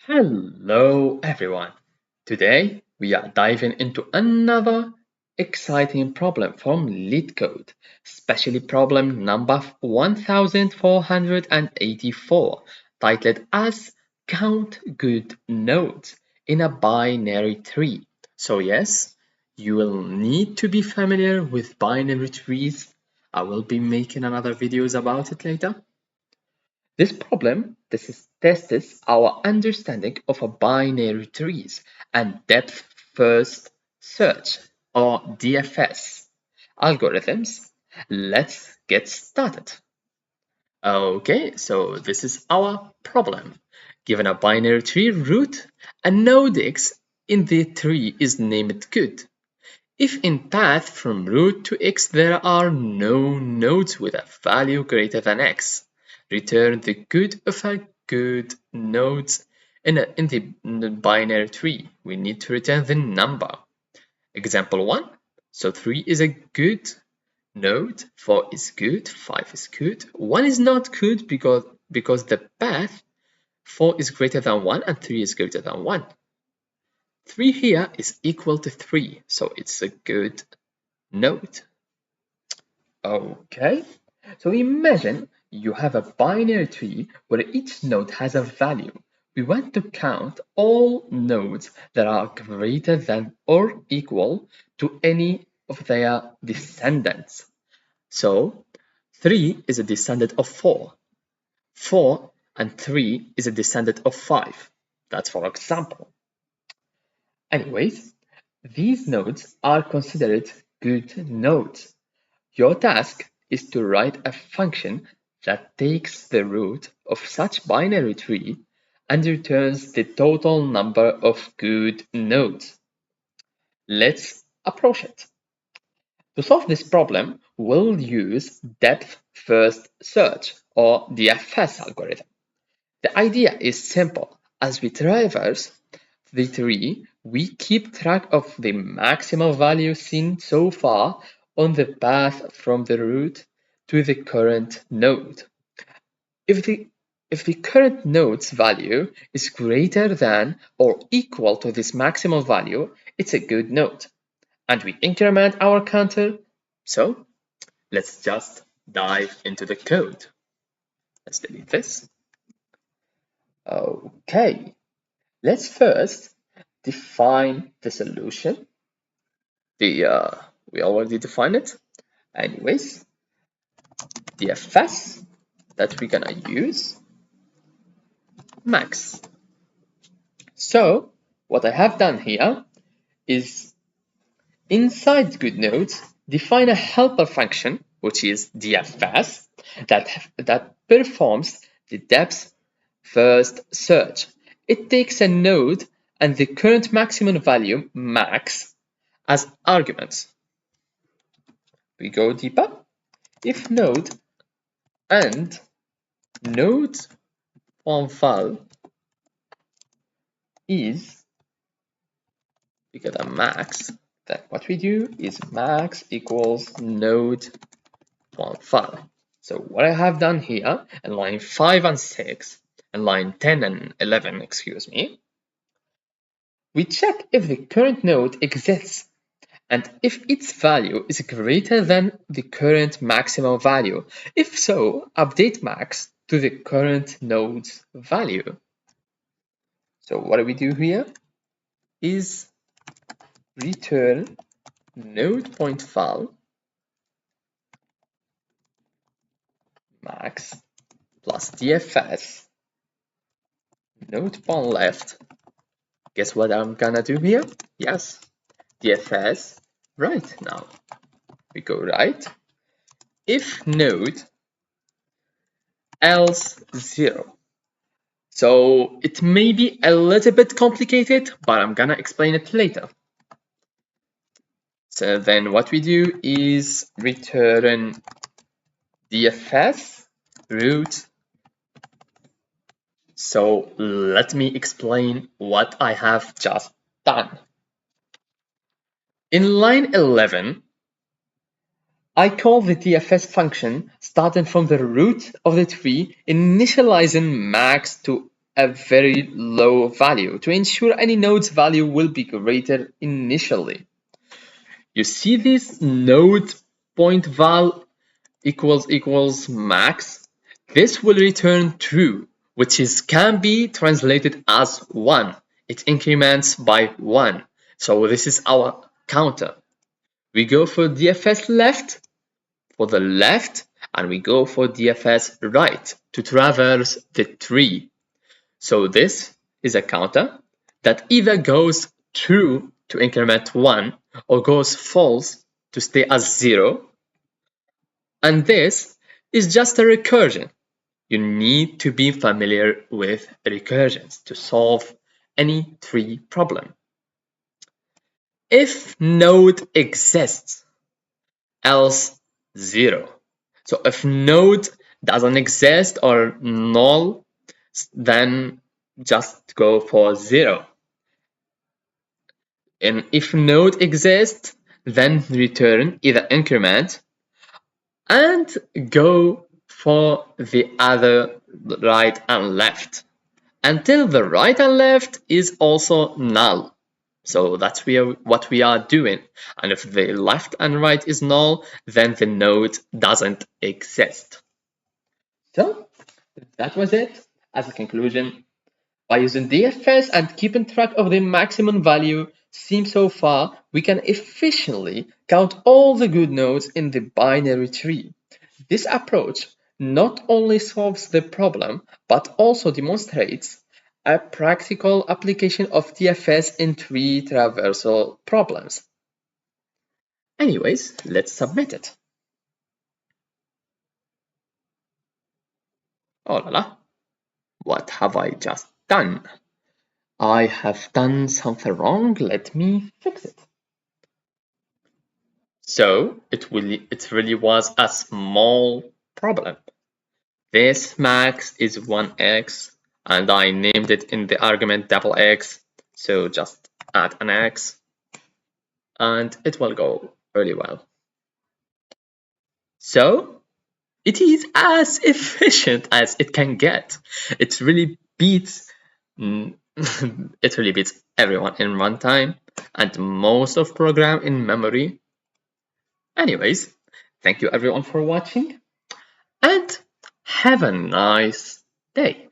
Hello everyone. Today we are diving into another exciting problem from LeetCode, especially problem number 1484, titled as Count Good Nodes in a Binary Tree. So yes, you will need to be familiar with binary trees. I will be making another videos about it later. This tests our understanding of a binary trees and depth first search or DFS algorithms. Let's get started. Okay, so this is our problem. Given a binary tree root, a node x in the tree is named good. If in path from root to x there are no nodes with a value greater than x, return the good of a good nodes in the binary tree. We need to return the number. Example 1. So 3 is a good node, 4 is good, 5 is good. 1 is not good because the path 4 is greater than 1 and 3 is greater than 1. 3 here is equal to 3, so it's a good node. Okay, so imagine you have a binary tree where each node has a value. We want to count all nodes that are greater than or equal to any of their descendants. So 3 is a descendant of 4. 4 and 3 is a descendant of 5. That's for example. Anyways, these nodes are considered good nodes. Your task is to write a function that takes the root of such binary tree and returns the total number of good nodes. Let's approach it. To solve this problem, we'll use depth first search or DFS algorithm. The idea is simple. As we traverse the tree, we keep track of the maximal value seen so far on the path from the root to the current node. If the current node's value is greater than or equal to this maximal value, it's a good node. And we increment our counter. So let's just dive into the code. Let's delete this. Okay, let's first define the solution. We already defined it. Anyways, DFS that we're gonna use max. So what I have done here is inside GoodNodes define a helper function which is DFS that performs the depth first search. It takes a node and the current maximum value max as arguments. We go deeper. If node and node on val is bigger than max, then what we do is max equals node on val. So what I have done here in line 5 and 6 and line 10 and 11, excuse me, we check if the current node exists and if its value is greater than the current maximal value. If so, update max to the current node's value. So what do we do here is return node.val max plus DFS node.left. Guess what I'm gonna do here? Yes, DFS right now. We go right. If node else 0. So it may be a little bit complicated, but I'm gonna explain it later. So then what we do is return DFS root. So let me explain what I have just done. In line 11, I call the DFS function starting from the root of the tree, initializing max to a very low value to ensure any node's value will be greater initially. You see this node point val equals max. This will return true, which can be translated as 1. It increments by 1. So this is our counter. We go for DFS left for the left, and we go for DFS right to traverse the tree. So this is a counter that either goes true to increment 1 or goes false to stay as 0. And this is just a recursion. You need to be familiar with recursions to solve any tree problem. If node exists, else 0. So if node doesn't exist or null, then just go for 0. And if node exists, then return either increment and go for the other right and left until the right and left is also null. So that's what we are doing. And if the left and right is null, then the node doesn't exist. So that was it. As a conclusion, by using DFS and keeping track of the maximum value seen so far, we can efficiently count all the good nodes in the binary tree. This approach not only solves the problem, but also demonstrates a practical application of DFS in tree traversal problems. Anyways, let's submit it. Oh la la, what have I just done? I have done something wrong, let me fix it. So it really was a small problem. This max is 1x, and I named it in the argument double x, so just add an x, and it will go really well. So it is as efficient as it can get. It really beats it really beats everyone in runtime and most of program in memory. Anyways, thank you everyone for watching and have a nice day.